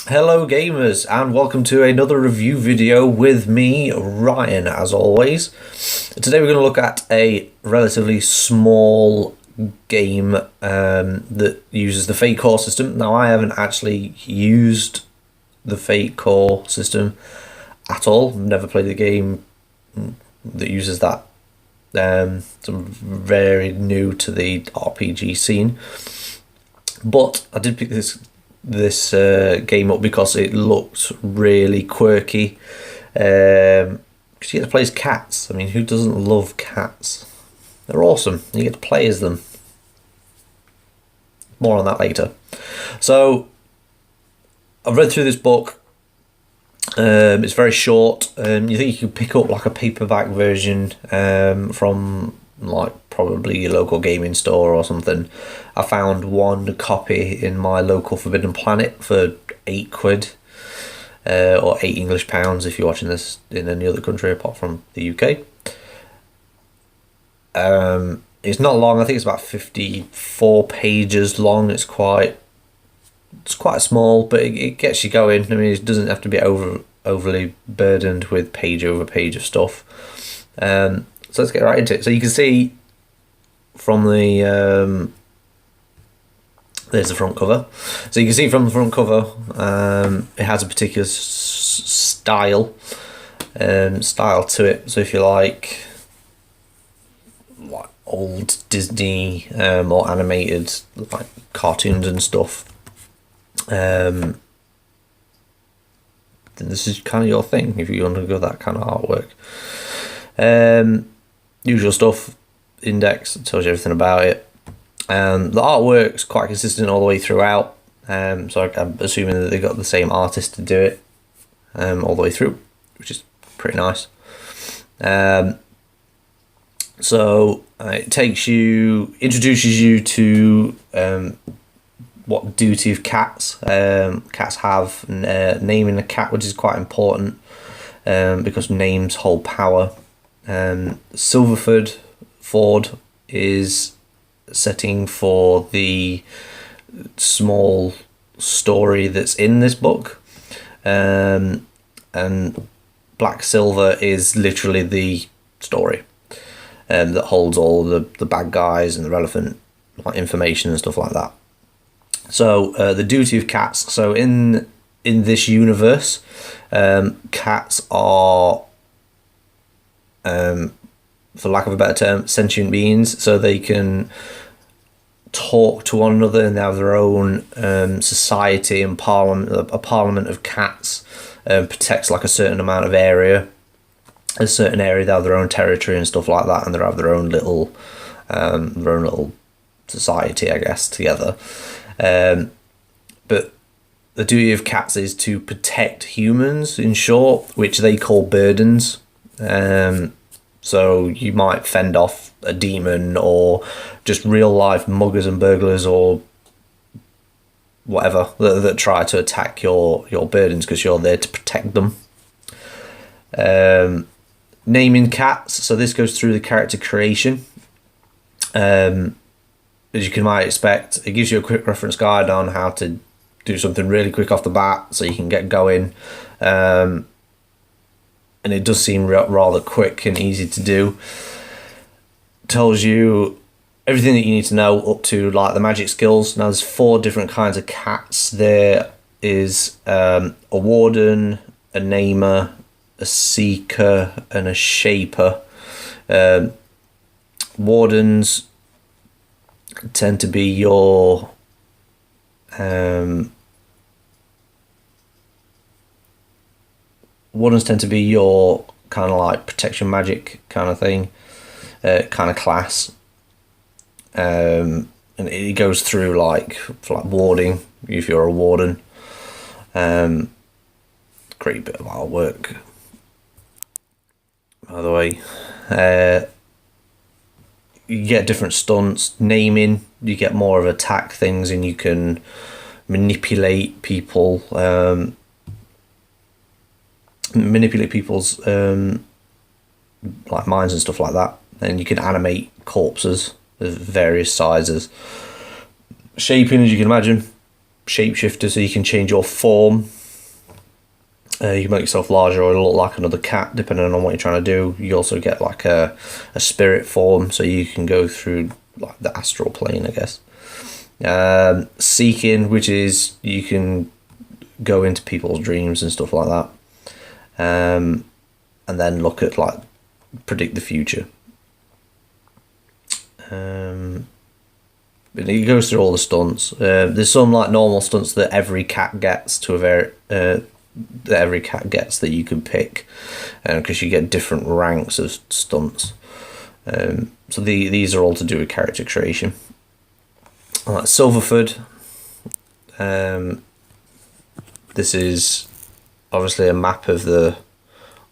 Hello gamers and welcome to another review video with me, Ryan, as always. Today we're going to look at a relatively small game that uses the Fate Core system. Now I haven't actually used the Fate Core system at all. Never played a game that uses that. So I'm very new to the RPG scene. But I did pick this game up because it looked really quirky. Because you get to play as cats. I mean, who doesn't love cats? They're awesome. You get to play as them. More on that later. So, I've read through this book. It's very short. You think you could pick up like a paperback version from like probably your local gaming store or something. I found one copy in my local Forbidden Planet for £8 or £8 if you're watching this in any other country apart from the UK. It's not long. I think it's about 54 pages long. It's quite small, but it gets you going. I mean, it doesn't have to be overly burdened with page over page of stuff. So let's get right into it. So you can see from the there's the front cover. So you can see from the front cover, it has a particular style to it. So if you like old Disney or animated like cartoons and stuff, then this is kind of your thing if you want to go that kind of artwork. Usual stuff, index, tells you everything about it. The artwork's quite consistent all the way throughout, so I'm assuming that they got the same artist to do it all the way through, which is pretty nice. So it introduces you to what duty of cats. Cats have naming a cat, which is quite important because names hold power. Silverford Ford is setting for the small story that's in this book, and Black Silver is literally the story that holds all the bad guys and the relevant information and stuff like that. So the duty of cats. So in this universe, cats are, for lack of a better term, sentient beings. So they can talk to one another, and they have their own society and parliament. A parliament of cats protects like a certain amount of area. A certain area, they have their own territory and stuff like that, and they have their own little society, I guess, together. But the duty of cats is to protect humans, in short, which they call burdens. So you might fend off a demon or just real life muggers and burglars or whatever that try to attack your burdens because you're there to protect them. Naming cats. So this goes through the character creation. As you might expect, it gives you a quick reference guide on how to do something really quick off the bat so you can get going. And it does seem rather quick and easy to do. Tells you everything that you need to know up to like the magic skills. Now there's 4 different kinds of cats. There is a warden, a namer, a seeker, and a shaper. Wardens tend to be your kind of like protection magic kind of thing, kind of class. And it goes through like warding if you're a warden. Great bit of artwork, by the way. You get different stunts. Naming, you get more of attack things, and you can manipulate people. Manipulate people's like minds and stuff like that. And you can animate corpses of various sizes. Shaping, as you can imagine, shapeshifter, so you can change your form. You can make yourself larger or look like another cat, depending on what you're trying to do. You also get like a spirit form, so you can go through like the astral plane, I guess. Seeking, which is you can go into people's dreams and stuff like that, and then look at like predict the future. But it goes through all the stunts. There's some like normal stunts that every cat gets that you can pick, because you get different ranks of stunts. So these are all to do with character creation. Silverford. This is obviously a map of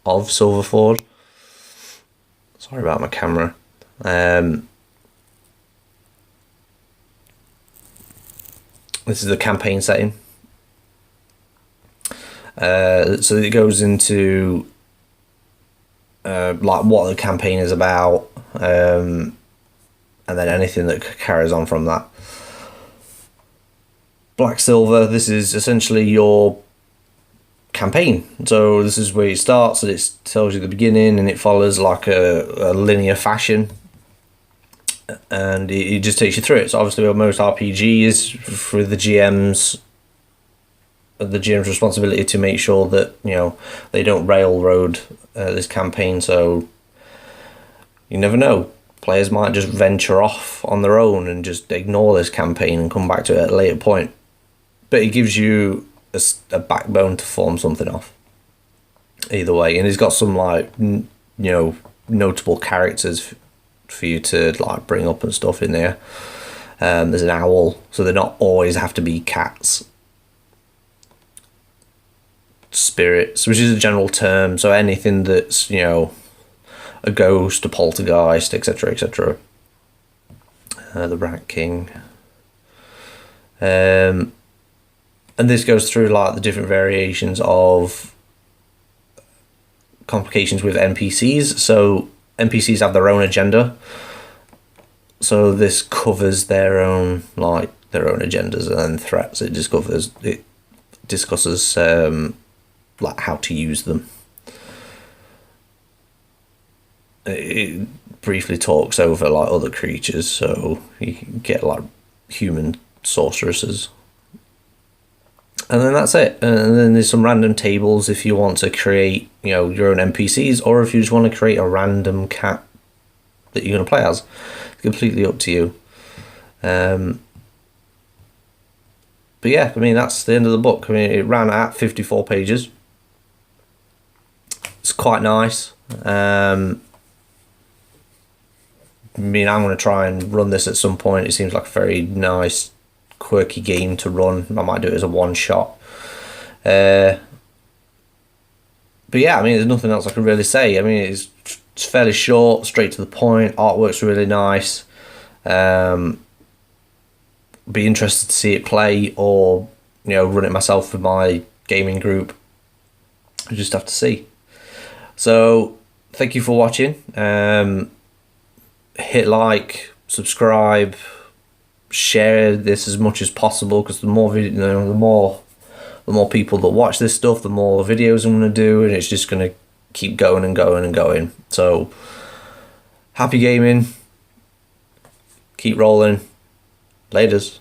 Silverford. Sorry about my camera. This is the campaign setting. So it goes into like what the campaign is about, and then anything that carries on from that. Black Silver, this is essentially your campaign. So this is where it starts, and it tells you the beginning, and it follows like a linear fashion, and it just takes you through it. So obviously most RPGs, for the GM's responsibility to make sure that, you know, they don't railroad this campaign. So you never know, players might just venture off on their own and just ignore this campaign and come back to it at a later point. But it gives you a backbone to form something off either way, and it's got some like notable characters for you to like bring up and stuff in there. There's an owl, so they not always have to be cats. Spirits, which is a general term, so anything that's, you know, a ghost, a poltergeist, etc., etc. The Rat King. And this goes through like the different variations of complications with NPCs. So NPCs have their own agenda. So this covers their own agendas and threats. It discusses like how to use them. It briefly talks over like other creatures, so you can get like human sorceresses. And then that's it. And then there's some random tables if you want to create, you know, your own NPCs, or if you just want to create a random cat that you're going to play as. It's completely up to you. But yeah, I mean, that's the end of the book. I mean, it ran at 54 pages. It's quite nice. I mean, I'm going to try and run this at some point. It seems like a very nice, quirky game to run. I might do it as a one-shot. But yeah, I mean, there's nothing else I can really say. I mean, it's fairly short, straight to the point. Artwork's really nice. Be interested to see it play, or, you know, run it myself with my gaming group. I just have to see. So thank you for watching. Hit like, subscribe, share this as much as possible, because the more people that watch this stuff, the more videos I'm going to do, and it's just going to keep going and going and going. So happy gaming, keep rolling, laters.